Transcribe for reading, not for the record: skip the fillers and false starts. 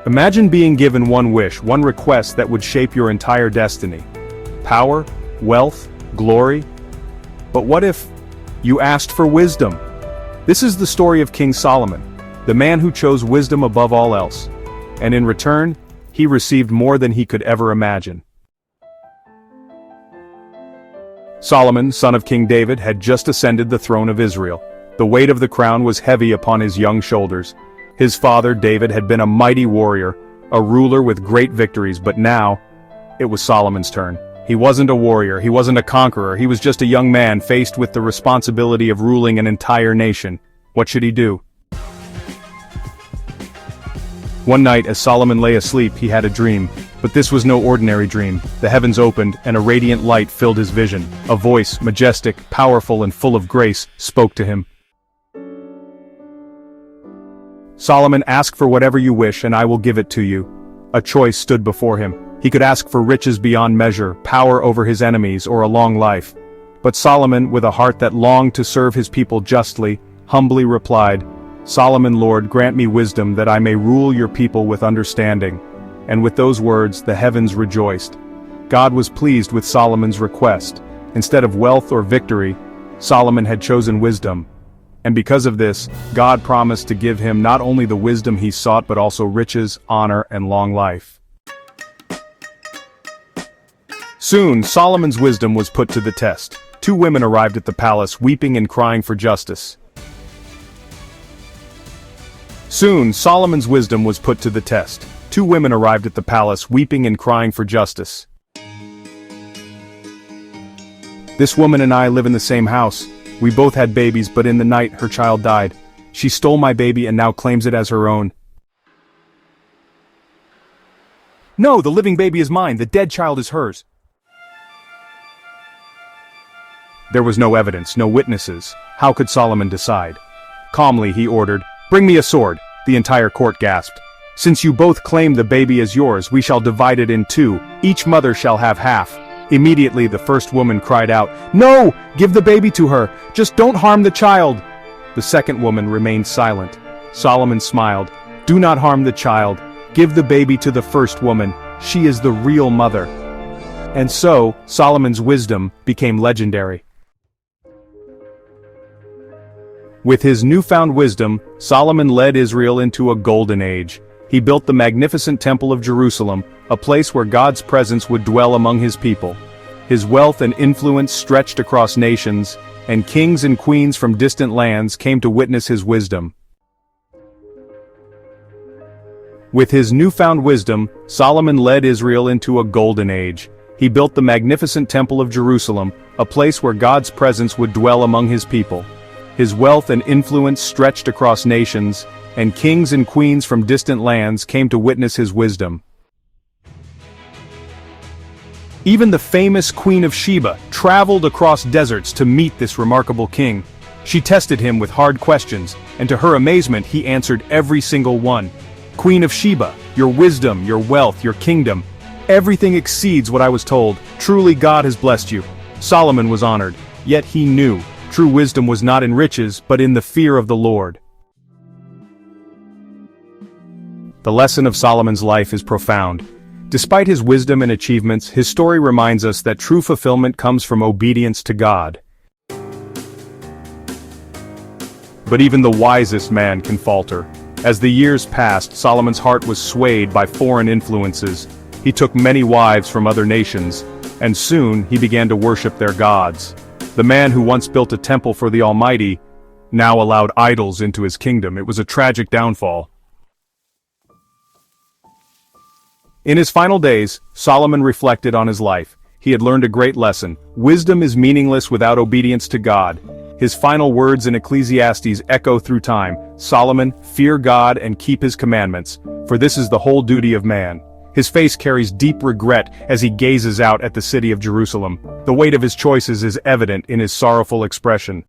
Imagine being given one wish, one request that would shape your entire destiny. Power, wealth, glory. But what if you asked for wisdom? This is the story of King Solomon, the man who chose wisdom above all else. And in return, he received more than he could ever imagine. Solomon, son of King David, had just ascended the throne of Israel. The weight of the crown was heavy upon his young shoulders. His father, David, had been a mighty warrior, a ruler with great victories, but now, it was Solomon's turn. He wasn't a warrior, he wasn't a conqueror, he was just a young man faced with the responsibility of ruling an entire nation. What should he do? One night, as Solomon lay asleep, he had a dream. But this was no ordinary dream. The heavens opened, and a radiant light filled his vision. A voice, majestic, powerful, and full of grace, spoke to him. Solomon, ask for whatever you wish, and I will give it to you. A choice stood before him. He could ask for riches beyond measure, power over his enemies, or a long life. But Solomon, with a heart that longed to serve his people justly, humbly replied, Solomon, Lord, grant me wisdom that I may rule your people with understanding. And with those words, the heavens rejoiced. God was pleased with Solomon's request. Instead of wealth or victory, Solomon had chosen wisdom. And because of this, God promised to give him not only the wisdom he sought but also riches, honor, and long life. Soon, Solomon's wisdom was put to the test. Two women arrived at the palace, weeping and crying for justice. Soon, Solomon's wisdom was put to the test. Two women arrived at the palace, weeping and crying for justice. This woman and I live in the same house. We both had babies, but in the night, her child died. She stole my baby and now claims it as her own. No, the living baby is mine. The dead child is hers. There was no evidence, no witnesses. How could Solomon decide? Calmly, he ordered, "Bring me a sword." The entire court gasped. "Since you both claim the baby as yours, we shall divide it in two. Each mother shall have half." Immediately the first woman cried out, "No! Give the baby to her! Just don't harm the child!" The second woman remained silent. Solomon smiled. "Do not harm the child. Give the baby to the first woman. She is the real mother." And so, Solomon's wisdom became legendary. With his newfound wisdom, Solomon led Israel into a golden age. He built the magnificent Temple of Jerusalem, a place where God's presence would dwell among his people. His wealth and influence stretched across nations, and kings and queens from distant lands came to witness his wisdom. With his newfound wisdom, Solomon led Israel into a golden age. He built the magnificent Temple of Jerusalem, a place where God's presence would dwell among his people. His wealth and influence stretched across nations, and kings and queens from distant lands came to witness his wisdom. Even the famous Queen of Sheba traveled across deserts to meet this remarkable king. She tested him with hard questions, and to her amazement he answered every single one. "Queen of Sheba, your wisdom, your wealth, your kingdom, everything exceeds what I was told. Truly God has blessed you." Solomon was honored, yet he knew true wisdom was not in riches but in the fear of the Lord. The lesson of Solomon's life is profound. Despite his wisdom and achievements, his story reminds us that true fulfillment comes from obedience to God. But even the wisest man can falter. As the years passed, Solomon's heart was swayed by foreign influences. He took many wives from other nations, and soon he began to worship their gods. The man who once built a temple for the Almighty now allowed idols into his kingdom. It was a tragic downfall. In his final days, Solomon reflected on his life. He had learned a great lesson. Wisdom is meaningless without obedience to God. His final words in Ecclesiastes echo through time. Solomon, fear God and keep his commandments, for this is the whole duty of man. His face carries deep regret as he gazes out at the city of Jerusalem. The weight of his choices is evident in his sorrowful expression.